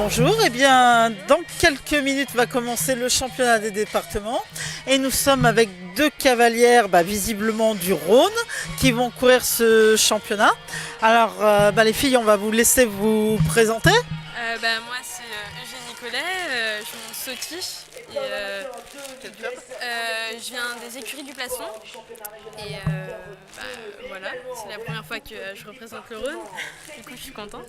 bonjour. Eh bien, dans quelques minutes va commencer le championnat des départements et nous sommes avec deux cavalières visiblement du Rhône qui vont courir ce championnat. Alors, les filles, on va vous laisser vous présenter. Moi c'est Eugénie Collet, je monte Sauty et je viens des écuries du Plaçon et voilà, c'est la première fois que je représente le Rhône, du coup je suis contente.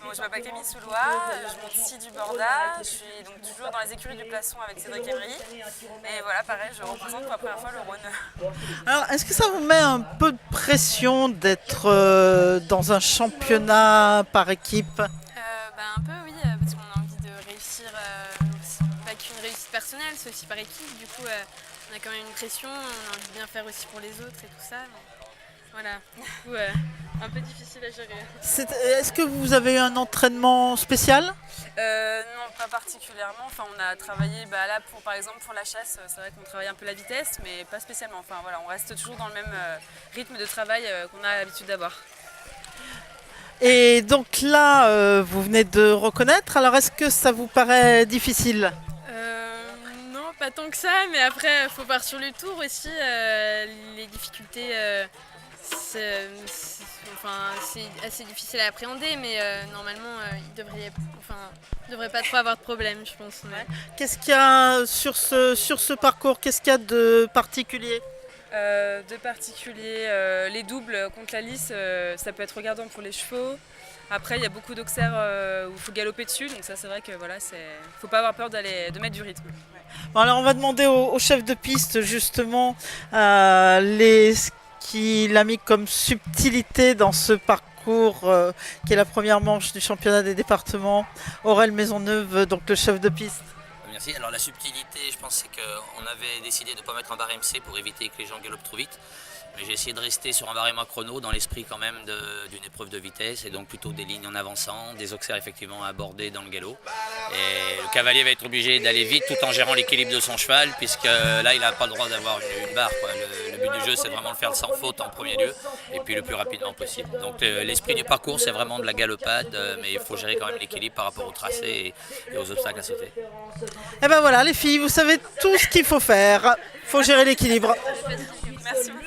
Bon, je m'appelle Camille Soulois, je monte ici du Borda, je suis donc toujours dans les écuries du Plaçon avec Cédric Emery. Et voilà, pareil, je représente pour la première fois le Rhône. Alors, est-ce que ça vous met un peu de pression d'être dans un championnat par équipe? Un peu oui, parce qu'on a envie de réussir, pas qu'une réussite personnelle, c'est aussi par équipe, du coup on a quand même une pression, on a envie de bien faire aussi pour les autres et tout ça. Voilà, du coup, un peu difficile à gérer. Est-ce que vous avez eu un entraînement spécial? Non, pas particulièrement. Enfin, on a travaillé là par exemple pour la chasse, c'est vrai qu'on travaille un peu la vitesse, mais pas spécialement. Enfin voilà, on reste toujours dans le même rythme de travail qu'on a l'habitude d'avoir. Et donc là, vous venez de reconnaître, alors est-ce que ça vous paraît difficile? Non, pas tant que ça, mais après, il faut voir sur le tour aussi. Les difficultés, c'est assez difficile à appréhender, mais normalement, il devrait pas trop avoir de problème, je pense. Ouais. Qu'est-ce qu'il y a sur ce parcours? Qu'est-ce qu'il y a de particulier? Les doubles contre la lisse, ça peut être regardant pour les chevaux. Après, il y a beaucoup d'auxerres où il faut galoper dessus, donc ça c'est vrai que voilà, faut pas avoir peur de mettre du rythme. Bon, alors on va demander au chef de piste justement ce qu'il a mis comme subtilité dans ce parcours qui est la première manche du championnat des départements. Aurel Maisonneuve, donc le chef de piste. Merci. Alors la subtilité, je pense, c'est qu'on avait décidé de ne pas mettre un barème C pour éviter que les gens galopent trop vite. Mais j'ai essayé de rester sur un barème à chrono dans l'esprit quand même d'une épreuve de vitesse et donc plutôt des lignes en avançant, des auxerres effectivement abordés dans le galop. Et le cavalier va être obligé d'aller vite tout en gérant l'équilibre de son cheval puisque là il n'a pas le droit d'avoir une barre. Le but du jeu c'est vraiment de faire sans faute en premier lieu et puis le plus rapidement possible. Donc l'esprit du parcours c'est vraiment de la galopade mais il faut gérer quand même l'équilibre par rapport au tracé et aux obstacles à sauter. Et ben voilà les filles, vous savez tout ce qu'il faut faire, il faut gérer l'équilibre. Merci beaucoup.